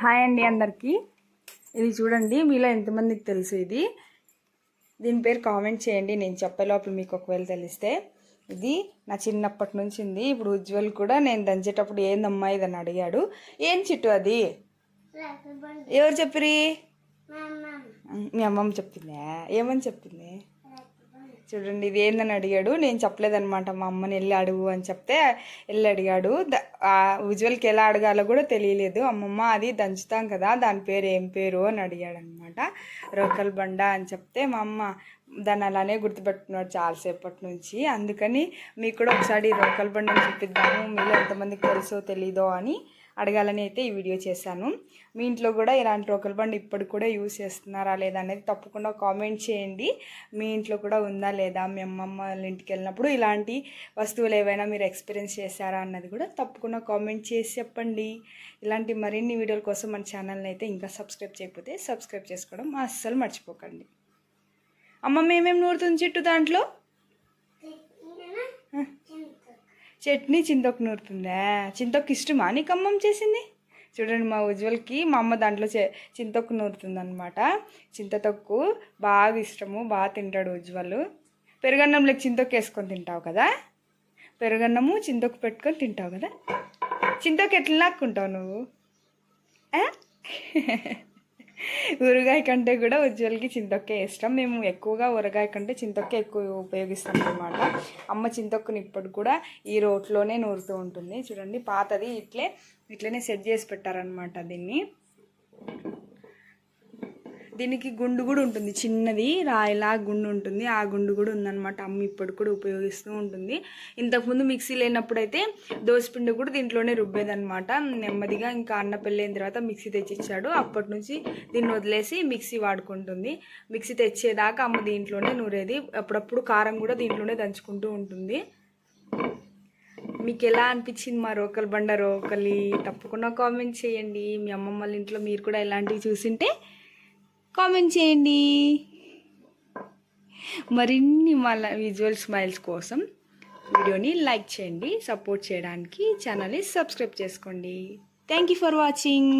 Hi అండి అందరికీ. ఇది చూడండి, మీలో ఎంతమందికి తెలుసు ఇది? దీని పేరు కామెంట్ చేయండి, నేను చెప్పే లోపల మీకు ఒకవేళ తెలిస్తే. ఇది నా చిన్నప్పటి నుంచి ఉంది. ఇప్పుడు ఉజ్వల్ కూడా నేను దంచేటప్పుడు ఏందమ్మా ఇదని అడిగాడు. ఏం చిట్టు అది? ఎవరు చెప్పిరి? మీ అమ్మమ్మ చెప్పిందా? ఏమని చెప్పింది? చూడండి, ఇది ఏందని అడిగాడు. నేను చెప్పలేదనమాట, మా అమ్మని వెళ్ళి అడుగు అని చెప్తే వెళ్ళి అడిగాడు. ఉజ్వల్కి ఎలా అడగాలో కూడా తెలియలేదు. అమ్మమ్మ అది దంచుతాం కదా, దాని పేరు ఏం పేరు అని అడిగాడు అనమాట. రోకల్ బండ అని చెప్తే మా అమ్మ దాన్ని అలానే గుర్తుపెట్టుకున్నాడు చాలాసేపటి నుంచి. అందుకని మీకు కూడా ఒకసారి రోకల్ బండని చూపిద్దాము, మీలో ఎంతమందికి తెలుసో తెలీదో అని అడగాలని అయితే ఈ వీడియో చేశాను. మీ ఇంట్లో కూడా ఇలాంటి రోకల్ బండి ఇప్పటికి కూడా యూజ్ చేస్తున్నారా లేదా అనేది తప్పకుండా కామెంట్ చేయండి. మీ ఇంట్లో కూడా ఉందా లేదా? మీ అమ్మమ్మ వాళ్ళ ఇంటికి వెళ్ళినప్పుడు ఇలాంటి వస్తువులు ఏవైనా మీరు ఎక్స్పీరియన్స్ చేశారా అన్నది కూడా తప్పకుండా కామెంట్ చేసి చెప్పండి. ఇలాంటి మరిన్ని వీడియోల కోసం మన ఛానల్ని అయితే ఇంకా సబ్స్క్రైబ్ చేయకపోతే సబ్స్క్రైబ్ చేసుకోవడం అస్సలు మర్చిపోకండి. అమ్మమ్మ ఏమేమి నూరుతుంది చెట్టు దాంట్లో? చట్నీ చింతొక్కు నూరుతుందా? చింతొక్కు ఇష్టమా నీకు అమ్మమ్మ చేసింది? చూడండి, మా ఉజ్వల్కి మా అమ్మ దాంట్లో చింతొక్కు నూరుతుంది అనమాట. చింతతొక్కు బాగా ఇష్టము, బాగా తింటాడు ఉజ్వల్. పెరుగన్నంలోకి చింతొక్కు వేసుకొని తింటావు కదా, పెరుగన్నము చింతొక్కు పెట్టుకొని తింటావు కదా. చింతొక్కు ఎట్లా లాక్కుంటావు నువ్వు? ఊరగాయ కంటే కూడా ఉజ్వల్కి చింతొక్కే ఇష్టం. మేము ఎక్కువగా ఊరగాయ కంటే చింతొక్కే ఎక్కువ ఉపయోగిస్తాం అనమాట. అమ్మ చింతొక్కుని ఇప్పుడు కూడా ఈ రోట్లోనే నూరుతూ ఉంటుంది. చూడండి, పాతది ఇట్లనే సెట్ చేసి పెట్టారనమాట. దీనికి గుండు కూడా ఉంటుంది, చిన్నది రాయిలా గుండు ఉంటుంది. ఆ గుండు కూడా ఉందన్నమాట. అమ్మ ఇప్పుడు కూడా ఉపయోగిస్తూ ఉంటుంది. ఇంతకుముందు మిక్సీ లేనప్పుడైతే దోసపిండి కూడా దీంట్లోనే రుబ్బేదనమాట. నెమ్మదిగా ఇంకా అన్న పెళ్ళైన తర్వాత మిక్సీ తెచ్చిచ్చాడు. అప్పటి నుంచి దీన్ని వదిలేసి మిక్సీ వాడుకుంటుంది. మిక్సీ తెచ్చేదాకా అమ్మ దీంట్లోనే నూరేది. అప్పుడప్పుడు కారం కూడా దీంట్లోనే దంచుకుంటూ ఉంటుంది. మీకు ఎలా అనిపించింది మా రోకల్ బండ రోకలి? తప్పకుండా కామెంట్ చేయండి. మీ అమ్మమ్మ వాళ్ళ ఇంట్లో మీరు కూడా ఇలాంటివి చూసింటే కామెంట్ చేయండి. మరిన్ని మళ్ళీ విజువల్ స్మైల్స్ కోసం వీడియోని లైక్ చేయండి. సపోర్ట్ చేయడానికి ఛానల్ని సబ్స్క్రైబ్ చేసుకోండి. Thank you for watching.